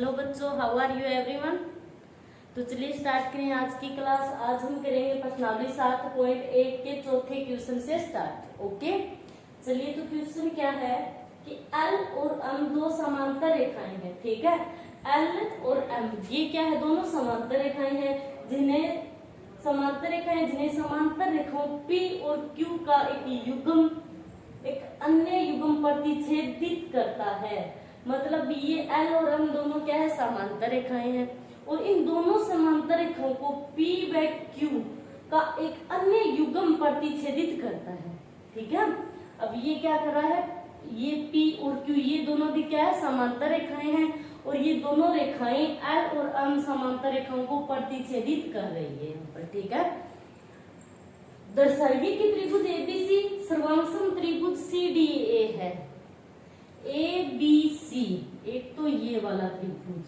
Hello बच्चों, how are you everyone. तो चलिए स्टार्ट करें आज की क्लास। आज हम करेंगे प्रश्नावली 7.1 के चौथे क्वेश्चन से स्टार्ट। ओके, चलिए तो क्वेश्चन क्या है कि एल और एम दो समांतर रेखाएं हैं। ठीक है, एल और एम ये क्या है, दोनों समांतर रेखाएं हैं जिन्हें समांतर रेखाओं पी और क्यू का एक युग्म एक अन्य युग्म प्रतिच्छेदित करता है। मतलब ये एल और एम दोनों क्या है, समांतर रेखाएं हैं और इन दोनों समांतर रेखाओं को P व Q का एक अन्य युग्म प्रतिच्छेदित करता है। ठीक है, अब ये क्या कर रहा है, ये P और Q ये दोनों भी क्या है, समांतर रेखाएं हैं और ये दोनों रेखाएं L और M समांतर रेखाओं को प्रतिच्छेदित कर रही है यहाँ पर। ठीक है, दर्शाइए कि त्रिभुज एबीसी सर्वांगसम त्रिभुज CDA है। ABC एक तो ये वाला त्रिभुज,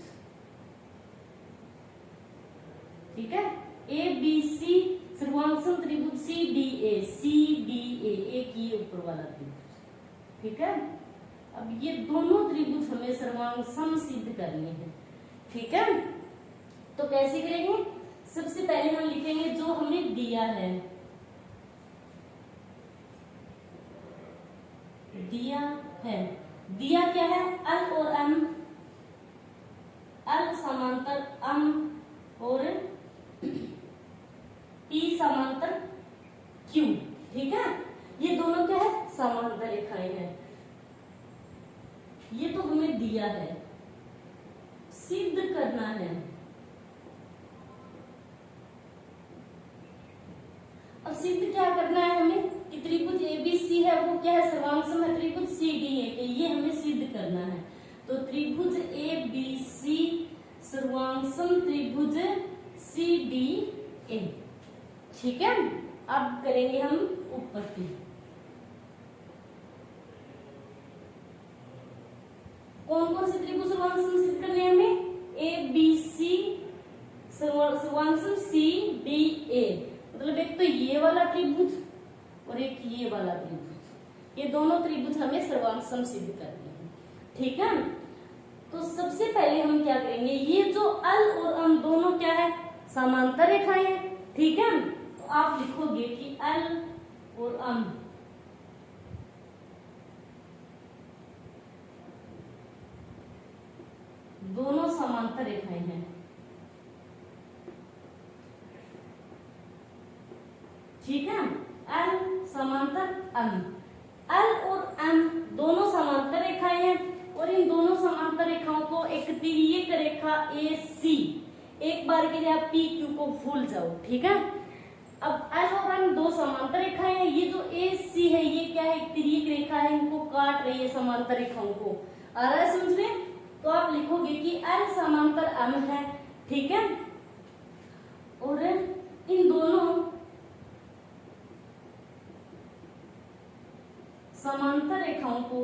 ठीक है, ABC सर्वांगसम त्रिभुज CDA एक ये ऊपर वाला त्रिभुज। ठीक है, अब ये दोनों त्रिभुज हमें सर्वांगसम सिद्ध करने हैं। ठीक है, तो कैसे करेंगे, सबसे पहले हम लिखेंगे जो हमें दिया है, दिया क्या है, L और M, L समांतर M और P समांतर Q। ठीक है, ये दोनों क्या है, समांतर रेखाएं हैं। ये तो हमें दिया है, सिद्ध करना है। अब सिद्ध क्या करना है हमें कि त्रिभुज ABC है वो क्या है, सर्वांगसम है त्रिभुज CDA के, ये हमें सिद्ध करना है। तो त्रिभुज ABC सर्वांगसम त्रिभुज CDA। ठीक है, अब करेंगे हम उत्पत्ति। कौन कौन से त्रिभुज सर्वांगसम सिद्ध करने हैं हमें, ABC सर्वांगसम CDA, मतलब एक तो ये वाला त्रिभुज और एक ये वाला त्रिभुज, ये दोनों त्रिभुज हमें सर्वांगसम सिद्ध करने हैं। ठीक है, तो सबसे पहले हम क्या करेंगे, ये जो L और M दोनों क्या है, समांतर रेखाएं हैं। ठीक है, तो आप लिखोगे कि L और M दोनों समांतर रेखाएं हैं। ठीक है, L समांतर M, L और M दोनों समांतर रेखाएं हैं और इन दोनों समांतर रेखाओं को एक तिर्यक रेखा AC, एक बार के लिए आप PQ को भूल जाओ। ठीक है, अब L और M दो समांतर रेखाएं हैं, ये जो AC है ये क्या है, एक तिर्यक रेखा है, इनको काट रही है समांतर रेखाओं को। आ रहा है समझ में, तो आप लिखोगे कि L समांतर M है। ठीक है, और इन दोनों समांतर रेखाओं को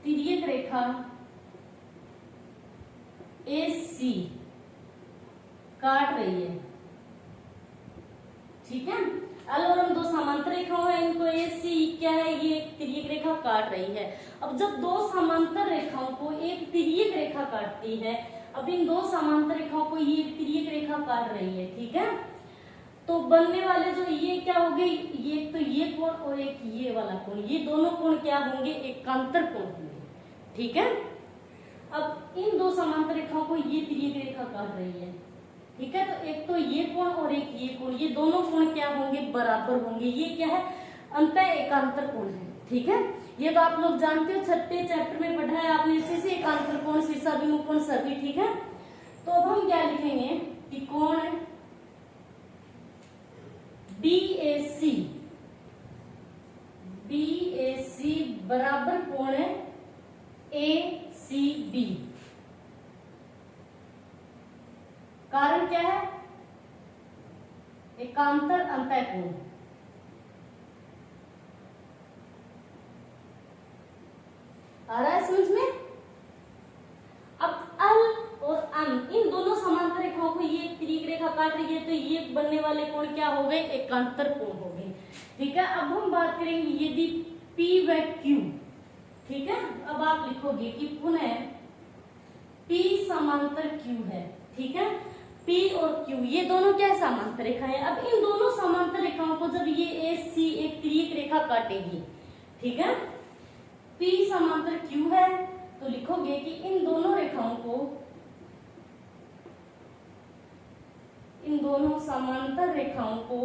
तिर्यक रेखा AC काट रही है। ठीक है, L और M दो समांतर रेखाओं है, इनको AC क्या है, ये एक तिर्यक रेखा काट रही है। अब जब दो समांतर रेखाओं को एक तिर्यक रेखा काटती है, अब इन दो समांतर रेखाओं को ये एक तिर्यक रेखा काट रही है। ठीक है, तो बनने वाले जो ये क्या होंगे, ये तो ये कोण और एक ये वाला कोण, ये दोनों कोण क्या होंगे, एकांतर कोण होंगे। ठीक है, अब इन दो समांतर रेखाओं को ये तिर्यक रेखा काट रही है। ठीक है, तो एक तो ये कोण और एक ये कोण, ये दोनों कोण क्या होंगे, बराबर होंगे। ये क्या है, अंतः एकांतर कोण है। ठीक है, ये तो आप लोग जानते हो, छठे चैप्टर में पढ़ा है आपने अच्छे से, एकांतर कोण, शीर्षाभिमुख कोण सभी। ठीक है, तो अब हम क्या लिखेंगे कि कोण BAC बराबर कोण है ACB। कारण क्या है, एकांतर अंतः कोण। आ रहा है समझ में। अब L और M इन दोनों समांतर रेखाओं को ये तिर्यक रेखा काट रही है, तो ये बनने वाले कोण क्या हो गए, एकांतर कोण हो गए। ठीक है, अब हम बात करेंगे यदि P व Q, ठीक है। अब आप लिखोगे कि पुनः P समांतर Q है, ठीक है। P और Q ये दोनों क्या समांतर रेखा है। अब इन दोनों समांतर रेखाओं को जब ये AC एक तिर्यक रेखा काटेगी, ठीक है, P समांतर Q है, तो लिखोगे कि इन दोनों रेखाओं को, इन दोनों समांतर रेखाओं को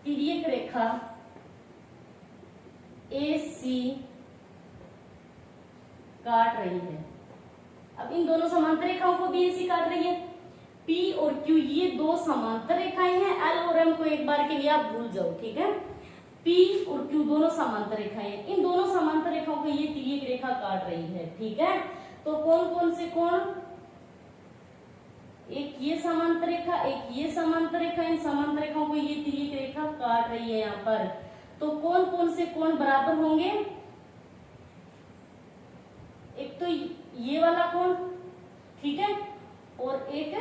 तिर्यक रेखा AC काट रही है। अब इन दोनों समांतर रेखाओं को भी AC काट रही है। P और Q ये दो समांतर रेखाएं हैं। L और M को एक बार के लिए आप भूल जाओ, ठीक है। P और Q दोनों समांतर रेखाएं हैं। इन दोनों समांतर रेखाओं को ये तिर्यक रेखा काट रही है, ठीक है। तो कौन कौन से कोण, एक ये समांतर रेखा, एक ये समांतर रेखा, इन समांतर रेखाओं को ये तिर्यक रेखा काट रही है यहाँ पर। तो कौन कौन से कोण बराबर होंगे, एक तो ये वाला कोण, ठीक है, और एक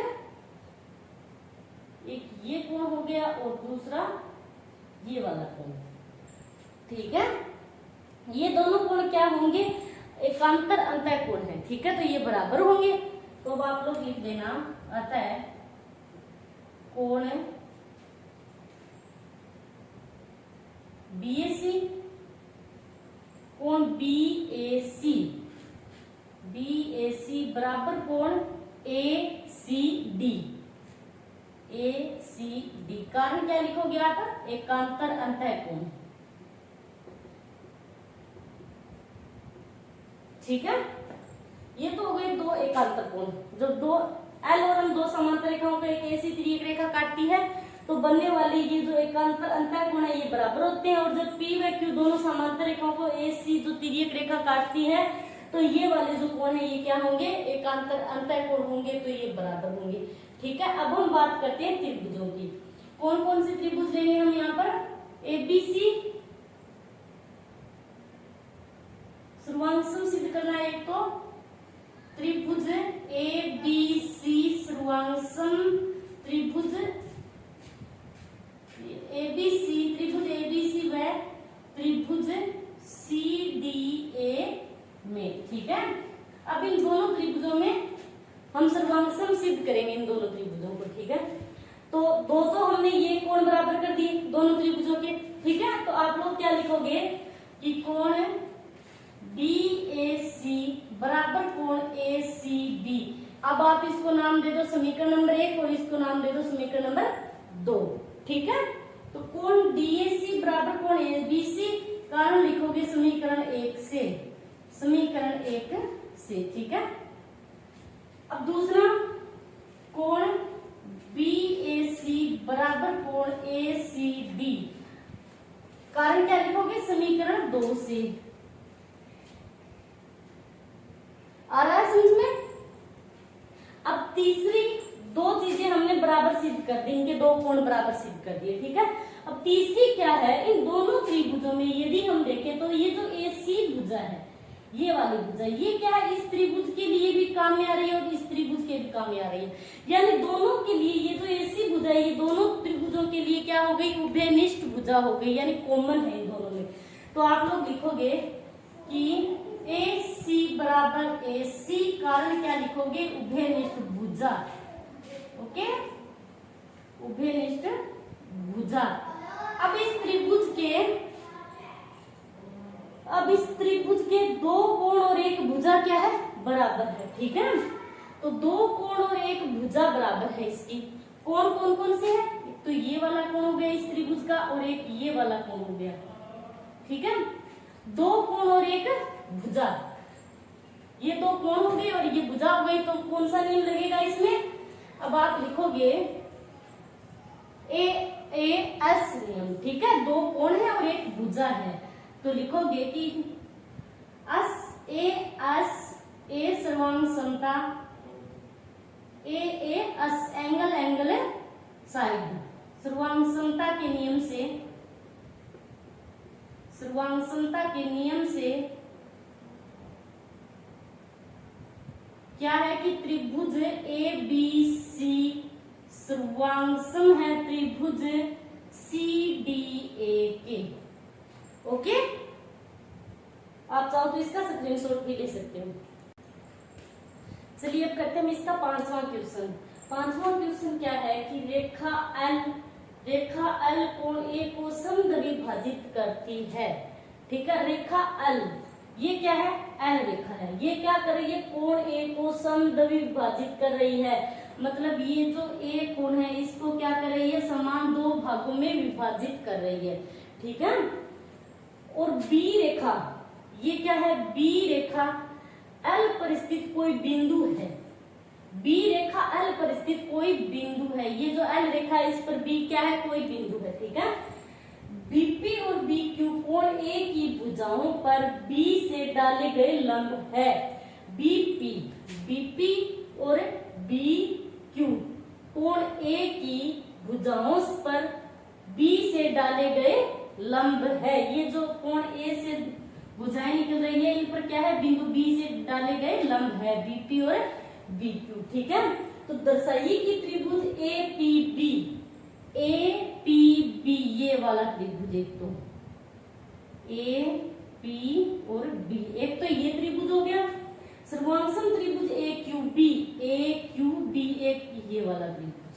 ये कोण हो गया और दूसरा ये वाला कोण, ठीक है। ये दोनों कोण क्या होंगे, एकांतर अंतः कोण है, ठीक है, तो ये बराबर होंगे। तो अब आप लोग लिख देना अतः कोण BAC, कोण BAC बराबर कोण ACD। कारण क्या लिखोगे आप, एकांतर अंतः कोण, ठीक है। ये तो हो गए दो एकांतर कोण। जब दो L और M दो समांतर रेखाओं को एक ऐसी तिर्यक रेखा काटती है तो बनने वाली ये जो एकांतर अंतः कोण है ये बराबर होते हैं। और जब P व Q दोनों समांतर रेखाओं को AC जो तिर्यक रेखा काटती है तो ये वाले जो कोण है ये क्या होंगे, एकांतर अंतः कोण होंगे, तो ये बराबर होंगे, ठीक है। अब हम बात करते हैं त्रिभुजों की। कौन कौन से त्रिभुज लेंगे हम यहाँ पर, ABC सर्वांगसम सिद्ध करना है। एक तो त्रिभुज ABC सर्वांगसम त्रिभुज ABC व त्रिभुज CDA में, ठीक है। अब इन दोनों त्रिभुजों में हम सर्वांगसम सिद्ध करेंगे इन दोनों त्रिभुजों को, ठीक है। तो दो तो हमने ये कोण बराबर कर दिए दोनों त्रिभुजों के, ठीक है। तो आप लोग क्या लिखोगे कि कोण DAC बराबर कोण ACB। अब आप इसको नाम दे दो समीकरण नंबर 1 और इसको नाम दे दो समीकरण नंबर 2, ठीक है। तो कोण DAC बराबर कोण ABC, कारण लिखोगे समीकरण 1 से, ठीक है। अब दूसरा कोण BAC बराबर कोण ACD, कारण क्या लिखोगे समीकरण 2 से। आ रहा है समझ में। अब तीसरी दो चीजें हमने बराबर सिद्ध कर दी, इनके दो कोण बराबर सिद्ध कर दिए, ठीक है। अब तीसरी क्या है, इन दोनों त्रिभुजों में यदि हम देखें तो ये जो AC भुजा है, ये वाली भुजा, ये क्या है, इस त्रिभुज के लिए भी काम में आ रही है और इस त्रिभुज के भी काम में आ रही है। यानी दोनों के लिए ये जो AC भुजा है ये दोनों त्रिभुजों के लिए क्या हो गई, उभयनिष्ठ भुजा हो गई, यानी कॉमन है इन दोनों में। तो आप लोग लिखोगे कि AC बराबर AC, कारण क्या लिखोगे, उभयनिष्ठ भुजा, ओके, उभयनिष्ठ भुजा। अब इस त्रिभुज के दो कोण और एक भुजा क्या है, बराबर है, ठीक है। तो दो कोण और एक भुजा बराबर है इसकी। कोण कौन कौन से है, तो ये वाला कोण हो गया इस त्रिभुज का और एक ये वाला कोण हो गया, ठीक है। दो कोण और एक भुजा, ये दो कोण हो गए और ये भुजा हो गई, तो कौन सा नियम लगेगा इसमें, अब आप लिखोगे AS नियम, ठीक है। दो कोण है और एक भुजा है, तो लिखोगे कि A सर्वांग समता, एंगल साइड, सर्वांग समता के नियम से क्या है कि त्रिभुज ABC सर्वांगसम है त्रिभुज CDA के। ओके, आप चाहो तो इसका स्क्रीनशॉट भी ले सकते हो। चलिए अब करते हैं इसका पांचवा क्वेश्चन। पांचवा क्वेश्चन क्या है कि रेखा L कोण A को समद्विभाजित करती है। ठीक है, रेखा L, ये क्या है, L रेखा है, ये क्या कर रही है, कोण A को समद्विभाजित कर रही है। मतलब ये जो A कोण है इसको क्या कर रही है, समान दो भागों में विभाजित कर रही है। ठीक है, और B रेखा, ये क्या है, B रेखा L पर स्थित कोई बिंदु है। B रेखा L पर स्थित कोई बिंदु है, ये जो L रेखा है इस पर B क्या है, कोई बिंदु है। ठीक है, BP और BQ कोण A की भुजाओं पर B से डाले गए लंब है। BP और BQ कोण A की भुजाओं पर B से डाले गए लंब है। ये जो कोण A से भुजाएं निकल रही है इन पर क्या है, बिंदु B से डाले गए लंब है, BP और BQ। ठीक है, तो दर्शाइए कि त्रिभुज APB ये वाला त्रिभुज, एक तो AP और B, एक तो ये त्रिभुज हो गया, सर्वांगसम त्रिभुज AQB एक ये वाला त्रिभुज।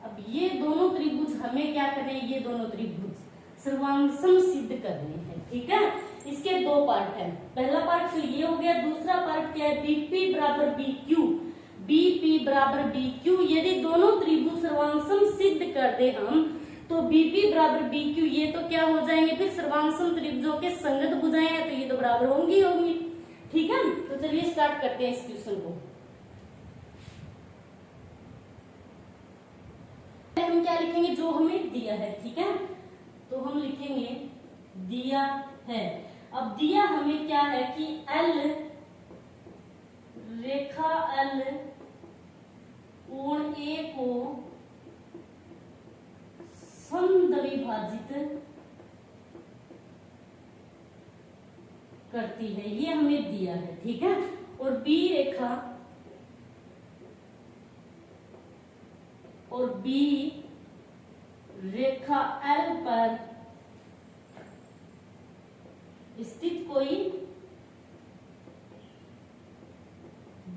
अब ये दोनों त्रिभुज हमें क्या करने हैं, ये दोनों त्रिभुज सर्वांगसम सिद्ध करने हैं। ठीक है, इसके दो पार्ट हैं, पहला पार्ट तो ये हो गया, दूसरा पार्ट क्या है, BP बराबर BQ। यदि दोनों त्रिभुज सर्वांगसम सिद्ध कर दे हम, तो BP बराबर BQ ये तो क्या हो जाएंगे, फिर सर्वांगसम त्रिभुजों के संगत भुजाएं हैं तो ये तो बराबर होंगी। ठीक है, तो चलिए स्टार्ट करते हैं इस क्वेश्चन को। हम क्या लिखेंगे, जो हमें दिया है। ठीक है, तो हम लिखेंगे दिया है। अब दिया हमें क्या है कि रेखा L कोण A को समद्विभाजित करती है, ये हमें दिया है। ठीक है, और B रेखा L पर स्थित कोई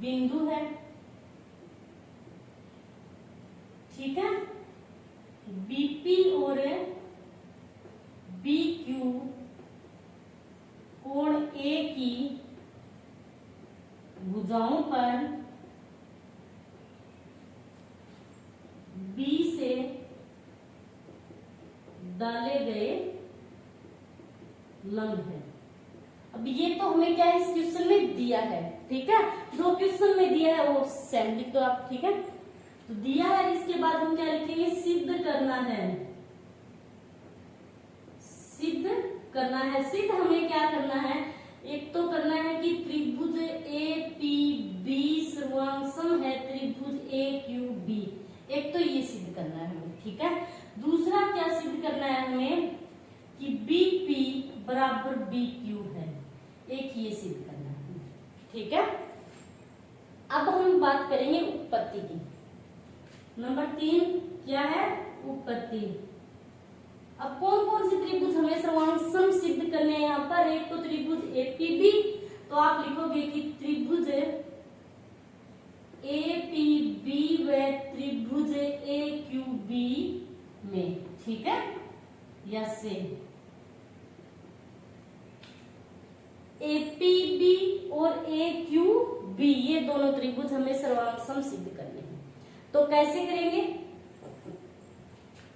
बिंदु है। ठीक है, BP और BQ कोण A की भुजाओं पर B से डाले गए लंब है। अब ये तो हमें क्या है, इस क्वेश्चन में दिया है। ठीक है, जो क्वेश्चन में दिया है वो सेम लिख दो आप। ठीक है, तो दिया है, इसके बाद हम क्या लिखेंगे, सिद्ध करना है। सिद्ध हमें क्या करना है, एक तो करना है कि त्रिभुज APB सर्वांगसम है त्रिभुज AQB, एक तो ये सिद्ध करना है हमें। ठीक है, दूसरा क्या सिद्ध करना है हमें कि BP बराबर BQ है, एक ये सिद्ध करना है। ठीक है, अब हम बात करेंगे उत्पत्ति की। नंबर 3 क्या है, उत्पत्ति। अब कौन कौन से त्रिभुज हमें सर्वांगसम सिद्ध करने हैं यहाँ पर, एक तो त्रिभुज APB, तो आप लिखोगे कि त्रिभुज APB व त्रिभुज AQB में। ठीक है, या से APB और AQB ये दोनों त्रिभुज हमें सर्वांगसम सिद्ध करने हैं। तो कैसे करेंगे,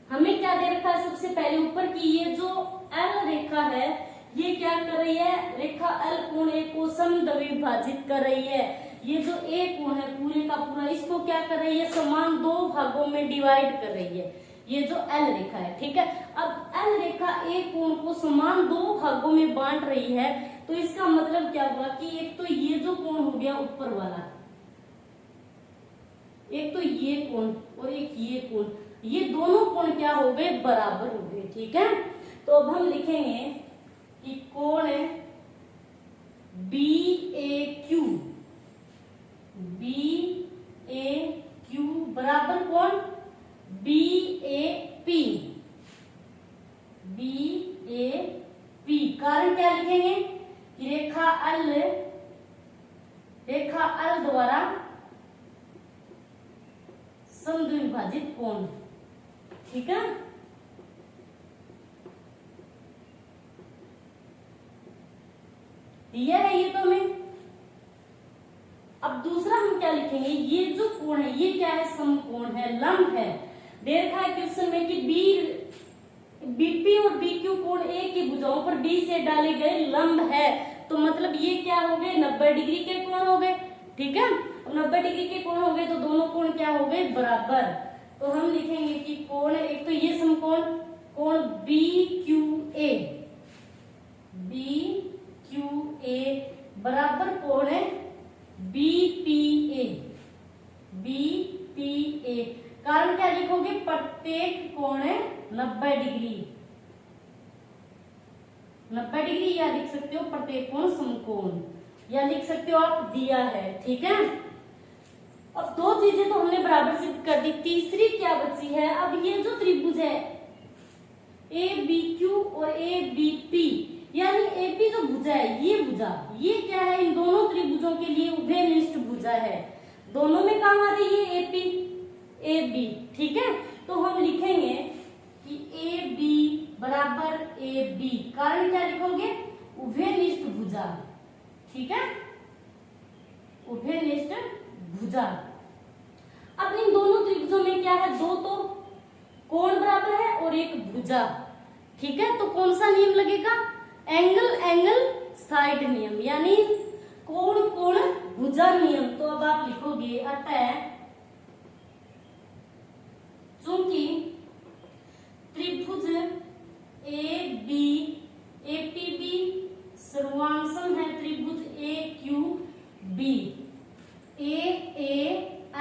हमें क्या दे रखा है, सबसे पहले ऊपर की ये जो L रेखा है ये क्या कर रही है, रेखा L कोण A को समद्विभाजित कर रही है। ये जो A कोण है पूरे का पूरा, इसको क्या कर रही है, समान दो भागों में डिवाइड कर रही है, ये जो L रेखा है। ठीक है, अब L रेखा A कोण को समान दो भागों में बांट रही है, तो इसका मतलब क्या हुआ कि एक तो ये जो कोण हो गया ऊपर वाला, एक तो ये कोण और एक ये कोण, ये दोनों कोण क्या हो गए, बराबर हो गए। ठीक है, तो अब हम लिखेंगे कि कोण BAQ बराबर कोण B A P, B A P. कारण क्या लिखेंगे कि रेखा एल द्वारा समद्विभाजित कोण। ठीक है, दिया है ये तो हमें। अब दूसरा हम क्या लिखेंगे, ये जो कोण है ये क्या है, समकोण है, लंब है। दे रखा है क्वेश्चन में कि बीपी और बीक्यू कोण ए की भुजाओं पर डी से डाले गए लंब है। तो मतलब ये क्या हो गए, 90 डिग्री के कोण हो गए। ठीक है, अब 90 डिग्री के कोण हो गए तो दोनों कोण क्या हो गए, बराबर। तो हम लिखेंगे कि कोण, एक तो ये समकोण कोण बी क्यू ए बराबर कोण है बीपीए। कारण क्या लिखोगे, प्रत्येक कोण है 90 डिग्री, 90 डिग्री, या लिख सकते हो प्रत्येक कोण समकोण, या लिख सकते हो आप दिया है। ठीक है, अब दो चीजें तो हमने बराबर सिद्ध कर दी, तीसरी क्या बची है। अब ये जो त्रिभुज है ए बी क्यू और ए बी पी, यानी एपी जो भुजा है, ये भुजा, ये क्या है, इन दोनों त्रिभुजों के लिए उभयनिष्ठ भुजा है। दोनों में काम आ रही है एपी ए बी। ठीक है, तो हम लिखेंगे कि ए बी बराबर ए बी। कारण क्या लिखोगे, उभयनिष्ठ भुजा। ठीक है, उभयनिष्ठ भुजा। अब इन दोनों त्रिभुजों में क्या है, दो तो कोण बराबर है और एक भुजा। ठीक है, तो कौन सा नियम लगेगा, एंगल साइड नियम, यानी कोण भुजा नियम। तो अब आप लिखोगे, अतः चूंकि त्रिभुज ए बी एपीबी सर्वांगसम है त्रिभुज ए क्यू बी ए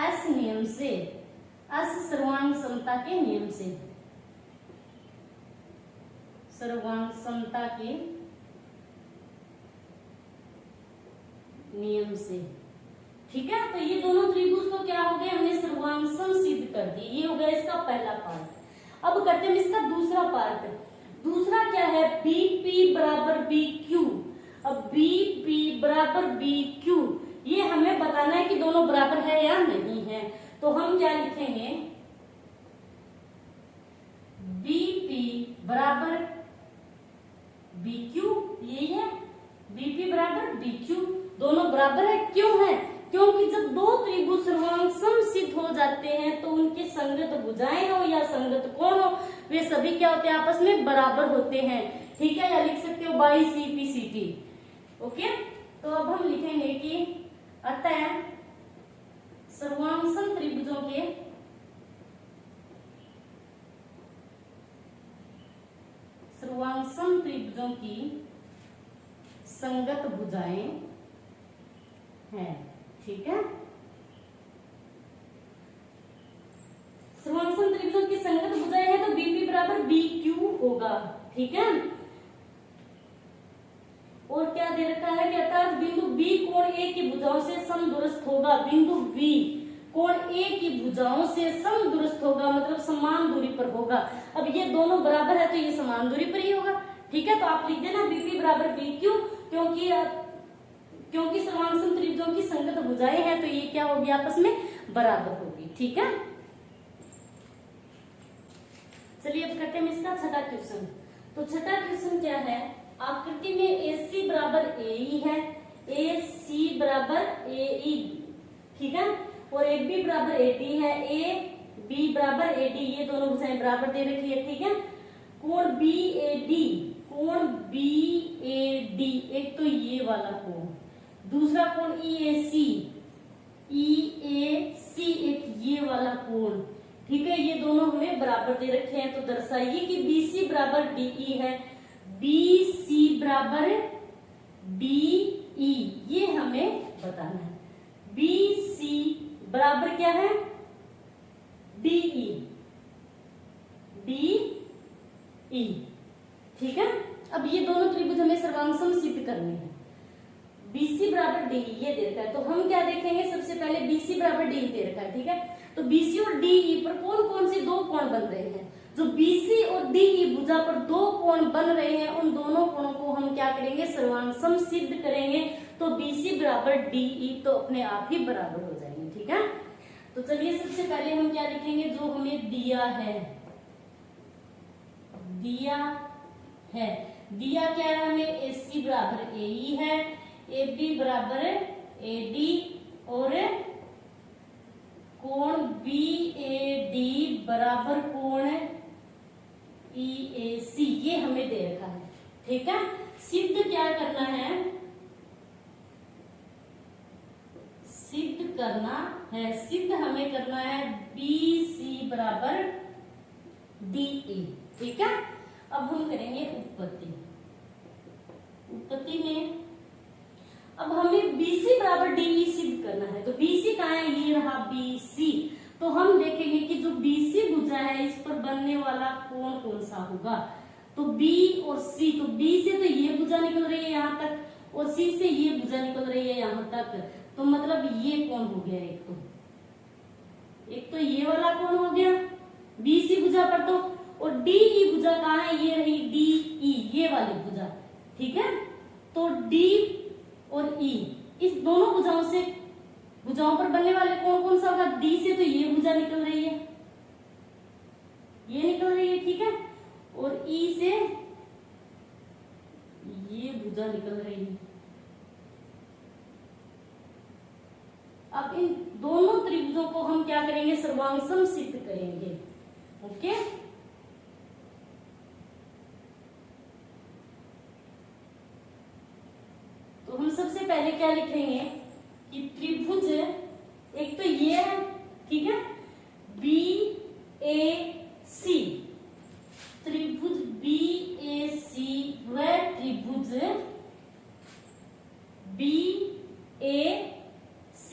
एस नियम से, एस सर्वांग समता के नियम से, सर्वांग समता के नियम से। ठीक है, तो ये दोनों त्रिभुज तो क्या हो गए, हमने सर्वांग सम सिद्ध कर दी। ये हो गया इसका पहला पार्ट। अब करते हैं इसका दूसरा पार्ट। दूसरा क्या है, बीपी बराबर बी क्यू। अब बीपी बराबर बी क्यू, ये हमें बताना है कि दोनों बराबर है या नहीं है। तो हम क्या लिखेंगे, बीपी बराबर बी क्यू, यही है, बीपी बराबर बी क्यू, दोनों बराबर है। क्यों है, क्योंकि जब दो त्रिभुज सर्वांग समसिद्ध हो जाते हैं तो उनके संगत भुजाएं हो या संगत कोण हो, वे सभी क्या होते हैं, आपस में बराबर होते हैं। ठीक है, या लिख सकते हो by C P C T. Okay, तो अब हम लिखेंगे कि अतः सर्वांगसम त्रिभुजों के सर्वांगसम त्रिभुजों की संगत भुजाएं हैं। ठीक है, सर्वांगसम त्रिभुजों की संगत भुजाएं हैं तो बीपी बराबर बी क्यू होगा। ठीक है, और क्या दे रखा है कि अर्थात बिंदु बी कोण ए की भुजाओं से समदूरस्थ होगा। बिंदु बी कोण ए की भुजाओं से समदूरस्थ होगा, मतलब समान दूरी पर होगा। अब ये दोनों बराबर है तो ये समान दूरी पर ही होगा। ठीक है, तो आप लिख देना बीपी बराबर बी क्यू, क्योंकि सर्वांगसम त्रिभुजों की संगत भुजाएं हैं तो ये क्या होगी, आपस में बराबर होगी। ठीक है, चलिए अब करते हैं इसका छठा क्वेश्चन। तो छठा क्वेश्चन क्या है, आकृति में AC बराबर AE है, AC बराबर AE। ठीक है, और AB बराबर AD है, AB बराबर AD, ये दोनों भुजाएं बराबर दे रखी है। ठीक है, कोण BAD, कोण BAD, एक तो ये वाला कोण, दूसरा कोण EAC, एक ये वाला कोण। ठीक है, ये दोनों हमें बराबर दे रखे हैं। तो दर्शाइए कि BC बराबर DE है, BC बराबर DE, ये हमें बताना है। BC बराबर क्या है, DE। ठीक है, अब ये दोनों त्रिभुज हमें सर्वांगसम सिद्ध करने हैं। BC बराबर DE ये दे रखा है, तो हम क्या देखेंगे, सबसे पहले BC बराबर DE दे रखा है। ठीक है, तो बीसी और डीई पर कौन कौन से दो कोण बन रहे हैं? जो बीसी और डीई भुजा पर दो कोण बन रहे हैं उन दोनों कोणों को हम क्या करेंगे? सर्वांग सिद्ध करेंगे। तो बीसी बराबर डीई तो अपने आप ही बराबर हो जाएंगे। ठीक है, तो चलिए सबसे पहले हम क्या लिखेंगे? जो हमें दिया है, दिया क्या है हमें? AC बराबर AE है, AB बराबर AD और कोण BAD बराबर कोण EAC, ये हमें दे रखा है। ठीक है, सिद्ध क्या करना है? सिद्ध हमें करना है BC बराबर DE। ठीक है, अब हम करेंगे उत्पत्ति में अब हमें BC बराबर DE सिद्ध करना है। तो BC कहाँ है? ये रहा BC। तो हम देखेंगे कि जो BC भुजा है इस पर बनने वाला कोण कौन सा होगा? तो B और C, तो B से तो ये भुजा निकल रही है यहाँ तक और C से ये भुजा निकल रही है यहाँ तक, तो मतलब ये कोण हो गया एक तो ये वाला कोण हो गया BC भुजा पर। तो और DE भुजा कहाँ है? ये रही DE, ये वाली भुजा। ठीक है, तो D और E इस दोनों भुजाओं पर बनने वाले कोण कौन सा होगा? D से तो ये भुजा निकल रही है, ये निकल रही है। ठीक है, और E से ये भुजा निकल रही है। अब इन दोनों त्रिभुजों को हम क्या करेंगे? सर्वांग सिद्ध करेंगे। ओके, तो हम सबसे पहले क्या लिखेंगे कि त्रिभुज एक तो ये है, ठीक है, BAC, त्रिभुज BAC व त्रिभुज BAC।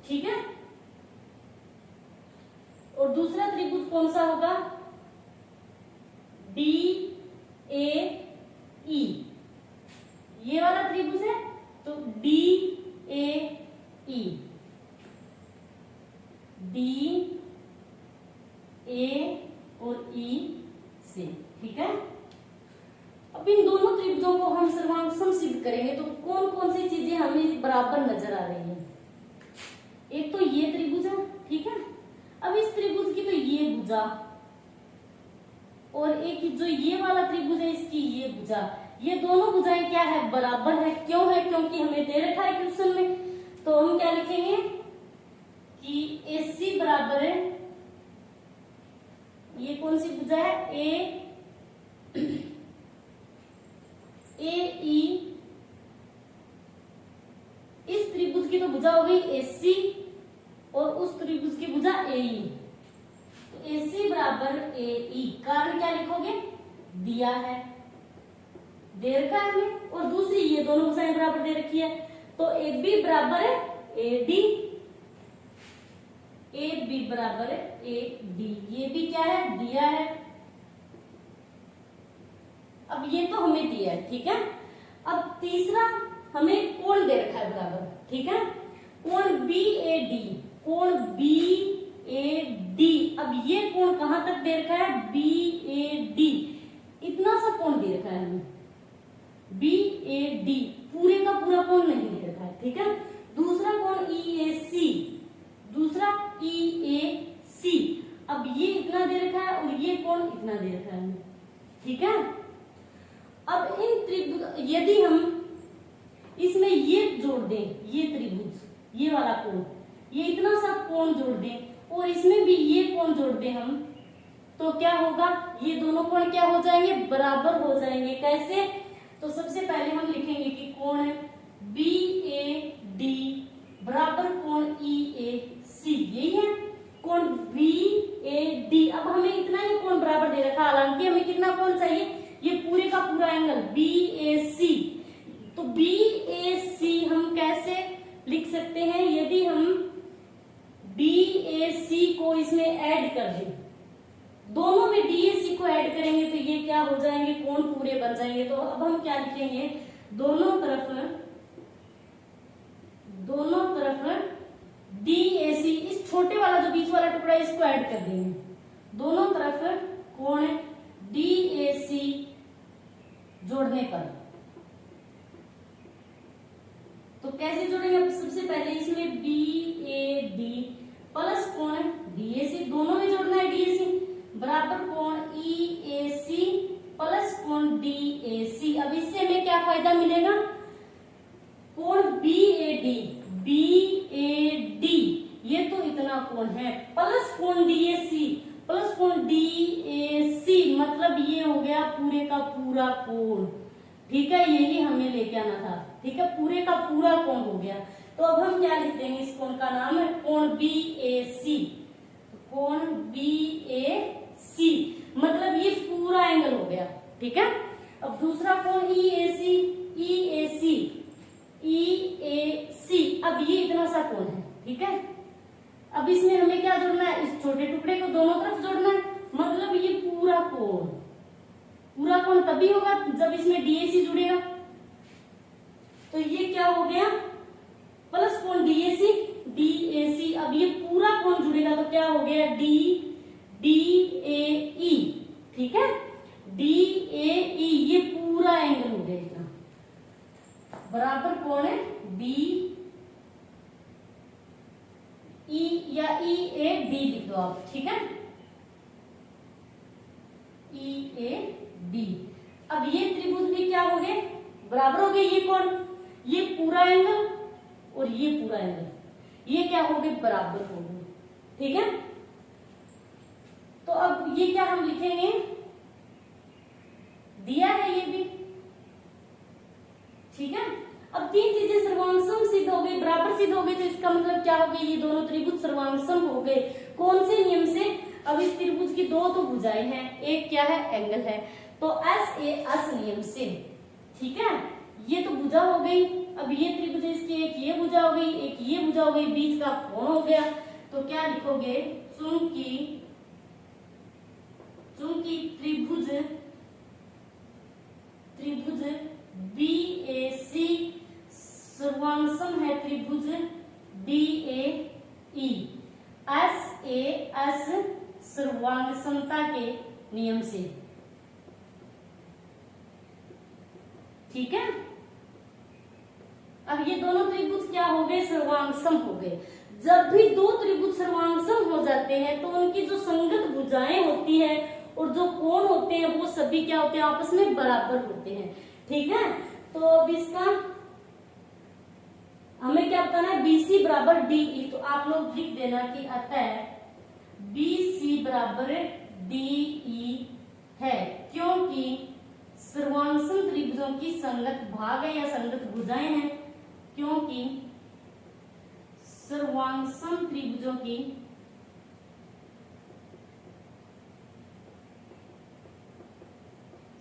ठीक है, और दूसरा त्रिभुज कौन सा होगा? DAE, ये वाला त्रिभुज है तो DAE, DA और E से। ठीक है, अब इन दोनों त्रिभुजों को हम सर्वांग सिद्ध करेंगे। तो कौन कौन सी चीजें हमें बराबर नजर आ रही हैं? एक तो ये त्रिभुज है, ठीक है, अब इस त्रिभुज की तो ये भुजा और एक जो ये वाला त्रिभुज है इसकी ये भुजा, ये दोनों भुजाएं क्या है? बराबर है। क्यों है? क्योंकि हमें दे रखा है क्वेश्चन में। तो हम क्या लिखेंगे कि AC बराबर है, ये कौन सी भुजा है? AE, इस त्रिभुज की तो भुजा हो गई AC और उस त्रिभुज की भुजा AE। तो AC बराबर AE, कारण क्या लिखोगे? दिया है, दे रखा है हमें, और दूसरी ये दोनों भुजाएं बराबर दे रखी है। तो AB बराबर है AD, AB बराबर है AD, ये भी क्या है? दिया है। अब ये तो हमें दिया है, ठीक है। अब तीसरा हमें कोण दे रखा है बराबर, ठीक है, कोण BAD, कोण BAD। अब ये कोण कहां तक दे रखा है? BAD, इतना सा कोण दे रखा है हमें BAD, पूरे का पूरा कोण नहीं दे रखा है, ठीक है। दूसरा कोण EAC, दूसरा EAC, अब ये इतना दे रखा है और ये कोण इतना दे रखा है, ठीक है। अब इन त्रिभुज यदि हम इसमें ये जोड़ दें, ये त्रिभुज, ये वाला कोण, ये इतना सा कोण जोड़ दें और इसमें भी ये कोण जोड़ दें हम, तो क्या होगा? ये दोनों कोण क्या हो जाएंगे? बराबर हो जाएंगे। कैसे? तो सबसे पहले हम लिखेंगे कि कोण BAD बराबर कोण EAC, यही है कोण BAD। अब हमें इतना ही कोण बराबर दे रखा, हालांकि हमें कितना कोण चाहिए? ये पूरे का पूरा एंगल BAC। तो BAC हम कैसे लिख सकते हैं? यदि हम BAC को इसमें ऐड कर दें, दोनों में DAC को ऐड करेंगे तो ये क्या हो जाएंगे? कोण पूरे बन जाएंगे। तो अब हम क्या लिखेंगे? दोनों तरफ DAC, इस छोटे वाला जो बीच वाला टुकड़ा है इसको ऐड कर देंगे, दोनों तरफ कोण DAC जोड़ने पर। तो कैसे जोड़ेंगे? सबसे पहले इसमें BAD प्लस कोण DAC, दोनों में जोड़ना है DAC, बराबर कोण EAC प्लस कोण DAC। अब इससे हमें क्या फायदा मिलेगा? कोण BAD ये तो इतना कोण है, प्लस कोण DAC प्लस कोण DAC, मतलब ये हो गया पूरे का पूरा कोण। ठीक है, यही हमें लेके आना था। ठीक है, पूरे का पूरा कोण हो गया। तो अब हम क्या लिख देंगे? इस कोण का नाम है कोण BAC। कोण BAC मतलब ये पूरा एंगल हो गया। ठीक है, अब दूसरा कोण EAC। अब ये इतना सा कोण है। ठीक है, अब इसमें हमें क्या जोड़ना है? इस छोटे टुकड़े को दोनों तरफ जोड़ना है, मतलब ये पूरा कोण तभी होगा जब इसमें DAC जुड़ेगा। तो ये क्या हो गया? प्लस कोण DAC। अब ये पूरा कोण जुड़ेगा तो क्या हो गया? DAE। ठीक है, DAE ये पूरा एंगल हो गया इतना, बराबर कोण है BE या EAD लिख दो आप। ठीक है, EAD। अब ये त्रिभुज भी क्या हो गए? बराबर हो गए। ये कोण, ये पूरा एंगल और ये पूरा एंगल, ये क्या हो गए? बराबर हो गए। ठीक है, तो अब ये क्या हम लिखेंगे? दिया है ये भी। ठीक है, अब तीन चीजें सर्वांगसम सिद्ध हो गई, बराबर सिद्ध हो गई, तो इसका मतलब क्या हो गया? ये दोनों त्रिभुज सर्वांगसम हो गए। कौन से नियम से? अब इस त्रिभुज की दो तो भुजाएं हैं, एक क्या है? एंगल है, तो SAS नियम से। ठीक है, ये तो भुजा हो गई। अब ये त्रिभुज, इसकी एक ये भुजा हो गई, एक ये भुजा हो गई, बीच का कोण हो गया। तो क्या लिखोगे? चूंकि त्रिभुज BAC सर्वांगसम है त्रिभुज DAE, SAS सर्वांगसमता के नियम से। ठीक है, अब ये दोनों त्रिभुज क्या हो गए? सर्वांगसम हो गए। जब भी दो त्रिभुज सर्वांगसम हो जाते हैं तो उनकी जो संगत भुजाएं होती है और जो कोण होते हैं वो सभी क्या होते हैं? आपस में बराबर होते हैं। ठीक है, तो अब इसका हमें क्या बताना है? BC बराबर DE। तो आप लोग लिख देना कि अतः BC बराबर DE है, क्योंकि सर्वांगसम त्रिभुजों की संगत भाग है या संगत भुजाएं हैं। क्योंकि सर्वांगसम त्रिभुजों की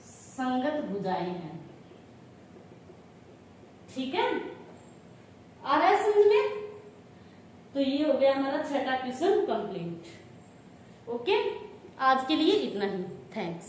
संगत भुजाएं हैं। ठीक है, आ रहा है समझ में? तो ये हो गया हमारा छठा क्वेश्चन कंप्लीट। ओके, आज के लिए इतना ही। थैंक्स।